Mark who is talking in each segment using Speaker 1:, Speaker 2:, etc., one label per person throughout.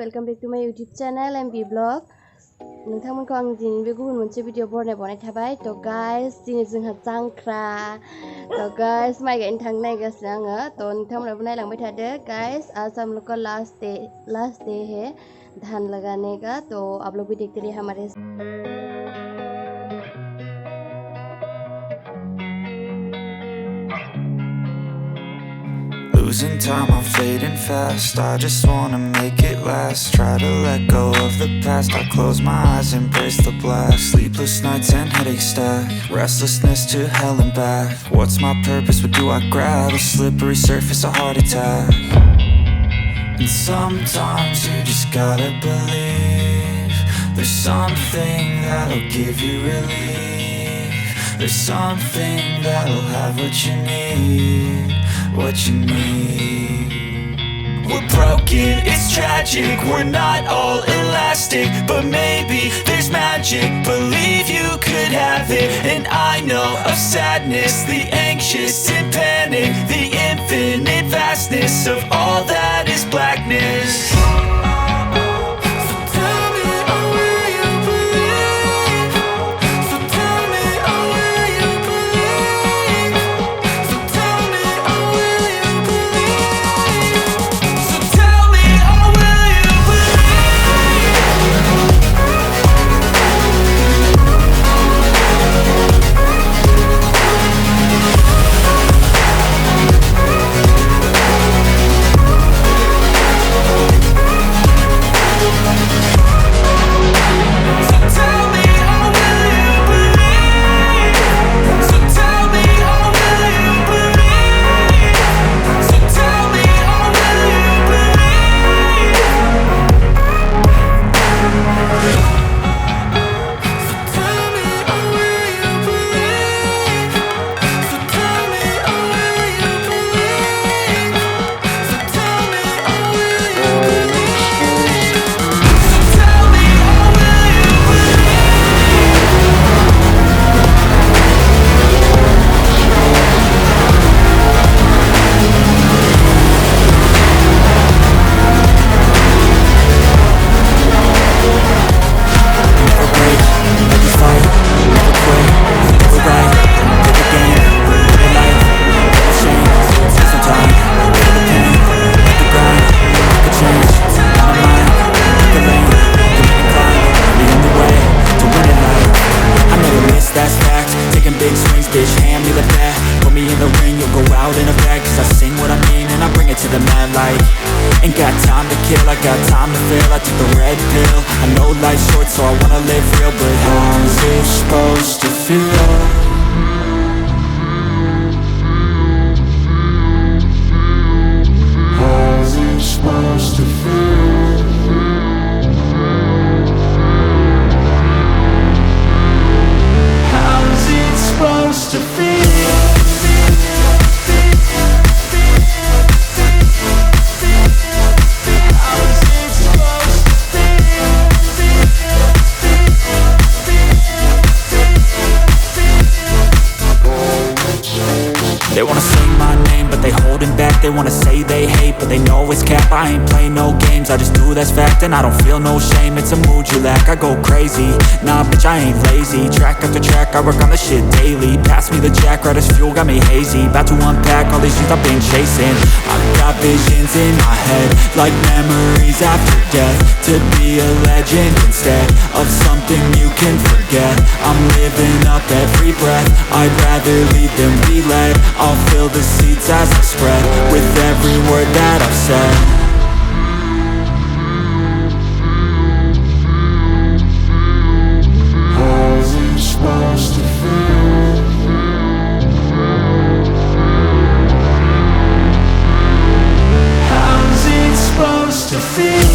Speaker 1: welcome back to my YouTube channel M.B Blog. नोंथांमोनखौ आं दिनै बे गुबुन मोनसे भिडिअ बरनायबावनाय थाबाय। थ' गाइस दिनै जोंहा जांख्रा। थ' गाइस माइ गायनो थांनो नागिरगासिनो आङो। थ' नोंथांमोनाबो नायलांबाय थादो गाइस। आज हम लोग का लास्ट डे है धान लगाने का। तो आप लोग भी देखते रहिए हमारे।
Speaker 2: Losing time, I'm fading fast. I just wanna make it last. Try to let go of the past. I close my eyes, embrace the blast. Sleepless nights and headaches stack. Restlessness to hell and back. What's my purpose? What do I grab? A slippery surface, a heart attack. And sometimes you just gotta believe there's something that'll give you relief. There's something that'll have what you need. What you need. We're broken, it's tragic. We're not all elastic, but maybe there's magic. Believe you could have it. And I know of sadness, the anxious and panic, the infinite vastness of all that is blackness. Bitch, hand me the bat. Put me in the ring, you'll go out in a bag. Cause I sing what I mean and I bring it to the mad light. Ain't got time to kill, I got time to feel. I took the red pill. I know life's short so I wanna live real. But how's it supposed to feel? How's it supposed to feel? How's it supposed to feel? They wanna sing my name, but they holding back. They wanna say they hate, but they know it's cap. I ain't play no games, I just do that's fact. And I don't feel no shame, it's a mood you lack. I go crazy, nah bitch I ain't lazy. Track after track, I work on this shit daily. Pass me the jack, right as fuel, got me hazy. About to unpack all these things I've been chasing. I've got visions in my head, like memories after death. To be a legend instead of something you can forget. I'm living up every breath, I'd rather lead than be led. I'll fill the seats as I spread with every word that I've said. How's it supposed to feel? How's it supposed to feel?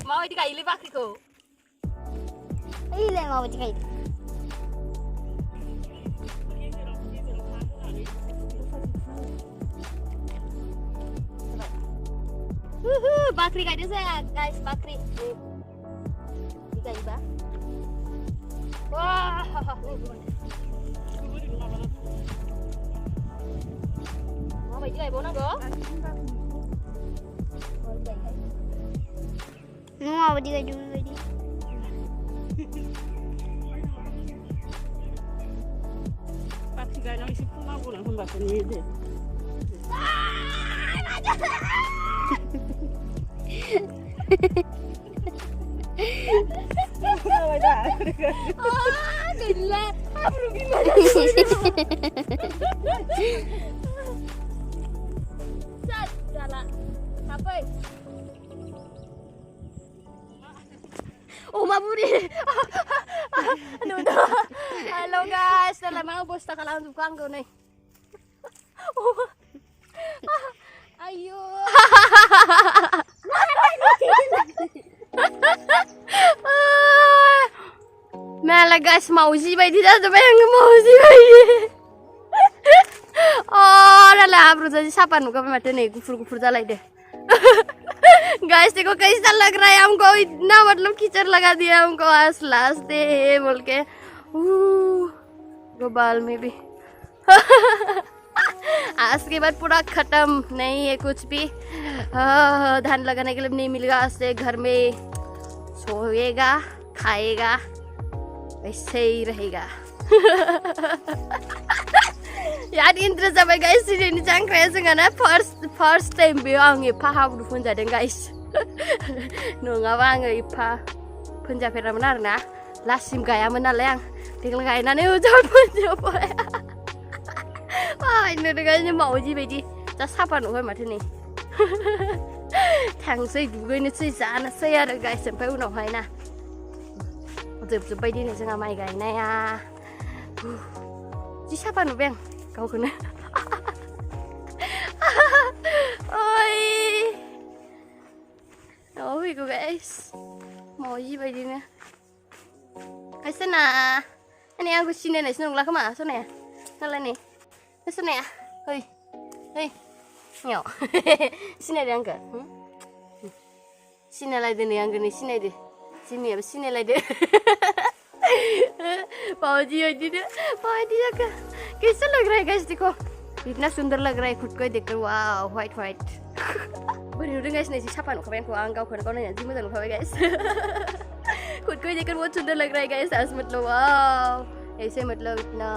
Speaker 1: Mau dikaili bakriku.
Speaker 3: Ile mau dikaili.
Speaker 1: Bakri kayak saya guys, bakri. Dikaili ba? Wah, mau baju kayak bona go?
Speaker 3: Mau dikaili dulu tadi.
Speaker 4: Pasti gak nang isi pun aku nang sembah seni deh.
Speaker 1: Gila, habru gimana? Cat, jalan. Apa? Oh, maburi. Halo guys, dalam mga bos takalang tukang ko nih. Ayo. Mela guys, mauji bayi dah tu bayang mauji bayi. Oh, dalam habru jadi siapa nuka pemati nih gufur jalai deh. Guys देखो कैसा लग रहा है हमको, इतना मतलब कीचड़ लगा दिया हमको आज लास्ट डे बोल के गोपाल में भी आज के बाद पूरा खत्म नहीं है कुछ भी। धान लगाने के लिए नहीं मिलेगा, आज से घर में सोएगा खाएगा ऐसे ही रहेगा। यार इंटरेस्ट जाबाय गाइस दिनैनि जांख्राया जोंहाना फर्स्ट टाइम बेयाव आं एफा हाब्रु फोनजादों गाइस। नङाबा आङो एफा फोनजाफेरामोन आरोना, लासिम गायामोन नालाय आं देग्लाय गायनानै उजाव फोनजाबाय। नुदों मावजि बायदि जा साफा नुबाय माथो नै। थांसै दुगैनोसै जानोसै आरो गाइस, ओमफ्राय उनावहाय ना जोबजोब्बाय दिनै जोंहा माइ गायनाया। जि साफा नुबाय आं गावखौनो। ओइ न'आव फैगौ गाइस, मावजि बायदिनो। ओइ सना, नै आंखौ सिनायनायसो नंला खोमा सनाया नालाय नै सनाया। ओइ ओइ याव सिनायदो आंखौ? सिनायलायदो नै आंखौ नै सिनायदो, जिमियाबो सिनायलायदो। पाजी कैसा लग रहा है गाइस देखो इतना सुंदर लग रहा है खुद को ही देखकर वाव व्हाइट बोरी नुदों गाइस नै साफा नुखाबाय आंखौ आं गावखौनो गाव नायनानै जि मोजां नुखाबाय गाइस खुद को ही देखकर बहुत सुंदर लग रहा है गाइस आज मतलब वाव ऐसे मतलब इतना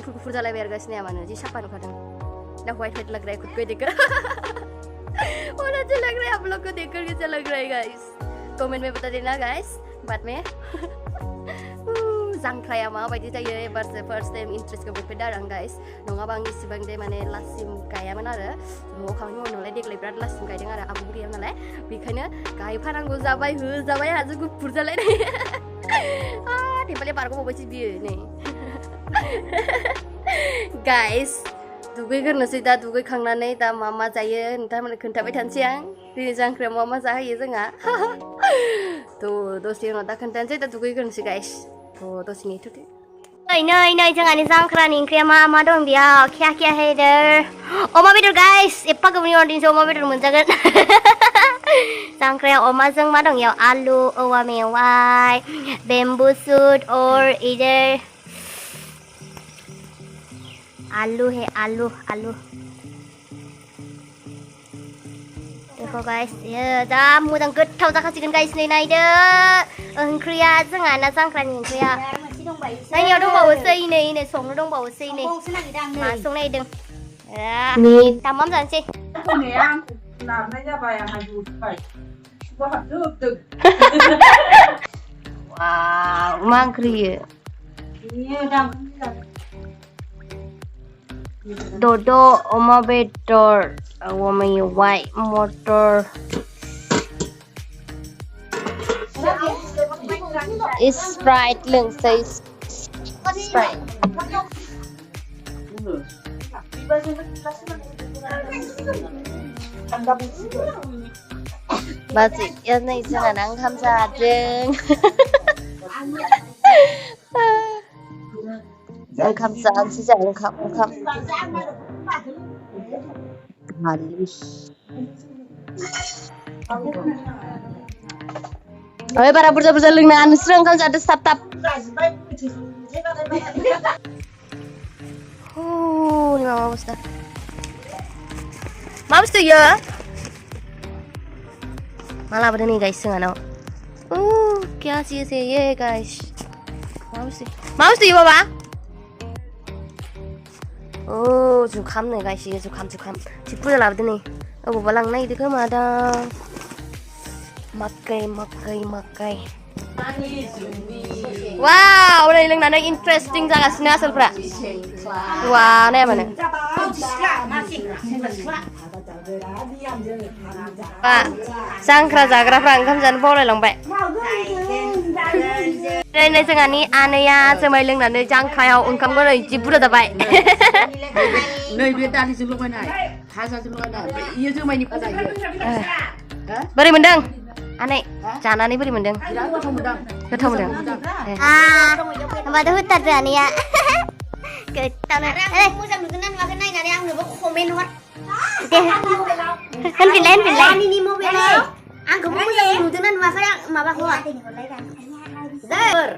Speaker 1: गुफुर जालायबाय आरो गाइस नाया मानो जि साफा नुखादों ना व्हाइट लग रहा है खुद को ही देखकर और अच्छा लग रहा है आप लोग को देखकर कैसा लग रहा है गाइस कमेंट में बता देना गाइस बाद में जांख्राया माबायदि जायो एबारसो फार्स्ट टाइम इन्ट्रेस्टखौ मोनफेरदों आरो आं गाइस नङाबा आं इसिबां दे माने लास्टसिम गायामोन आरो न'आव खामानि मावनो नालाय देग्लाय बिराद लास्टसिम गायदों आरो आबौबो गैया नालाय बेखायनो गायफानांगौ जाबाय होजाबाय आरो गुफुर जालायनाय थेम्फाले बारग'बावबायसो बियो नै गाइस दुगैग्रोनोसै दा दुगैखांनानै दा मा जायो नोंथांमोननो खोन्थाबाय थानोसै आं दिनै जांख्रायाव मा जाहोयो जोंहा थ' दसे उनाव दा खोन्थानोसै दा दुगैग्रोनोसै गाइस थ' दसे नेथ'दो नै जोंहानि जांख्रानि ओंख्रिया मा दं बेयाव खिया हैदों अमा बेदर गाइस एफा गोबावनि उनाव दिनैसो अमा बेदर मोनजागोन जांख्रायाव अमाजों मा दं बेयाव आलु औवा मेवाइ बेम्बु सुट और इधर आलू है आलू देखो गाइस ये जा मोजां गोथाव जाखासिगोन गाइस नै नायदो ओंख्रिया जोंहाना जांख्रानि ओंख्रिया नायनायाव दंबावोसै नै संनो दंबावोसै नै मा संनो नागिरदों दामाम जानोसै वाव मा ओंख्रि Dodo, oma bedor, oma mewaai, motor. Sprite longsai Sprite. Masih ya nih jangan angkam sadeng. Angkam saan sih angkam. Halus. Oke para burzah lengan serang kan jadi tap. Ini mama Ustaz. Mama Ustaz ya. Malah pada nih guys sengaja. Kya sih ye guys. Mama Ustaz ya baba. जुखाम नै गायसिगोन जुखाम जि बुरजा लाबोदो नै अबावबा लांनो नागिरदों खोमा दां मक्कै वाव नै लोंनानै इन्टारेस्टिं जागासिनो आसोलफ्रा वाव नाया मानो जांख्रा जाग्राफ्रा ओंखाम जानो बावलायलांबाय नै जोंहानि आनैया जुमाय लोंनानै जांख्रायाव ओंखामखौ नै जि बुरजा जाबाय
Speaker 4: नै बे दालिजों लगायनाय भाजाजों लगायनाय इयो जुमायनि भाजा इयो
Speaker 1: बोरै मोनदों आनै जानानै बोरै मोनदों गोथाव मोनदों
Speaker 3: होमबाथ' होथारदो आनैया गोथावनो मोजां नुगोन ना नुवाखै नायनानै आंनोबो कमेन्ट हर दे होनफिनलाय आनैनि मबाइलाव आंखौबो मोजां नुदों ना नुवाखै माबा हर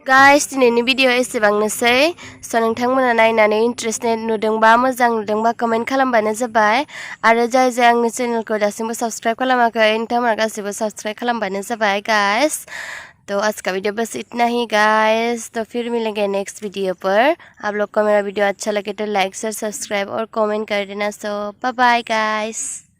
Speaker 1: गाइस दिनैनि भिडिअ एसेबांनोसै स' नोंथांमोना नायनानै इन्टारेस्टेड नुदोंबा मोजां नुदोंबा कमेन्ट खालामबानो जाबाय आरो जाय आंनि चेनेलखौ दासिमबो सब्सक्राइब खालामाखै नोंथांमोना गासिबो सब्सक्राइब खालामबानो जाबाय गाइस तो आज का वीडियो बस इतना ही गाइस तो फिर मिलेंगे नेक्स्ट वीडियो पर आप लोग को मेरा वीडियो अच्छा लगे तो लाइक शेयर सब्सक्राइब और कमेंट कर देना सो बाय बाय गाइस।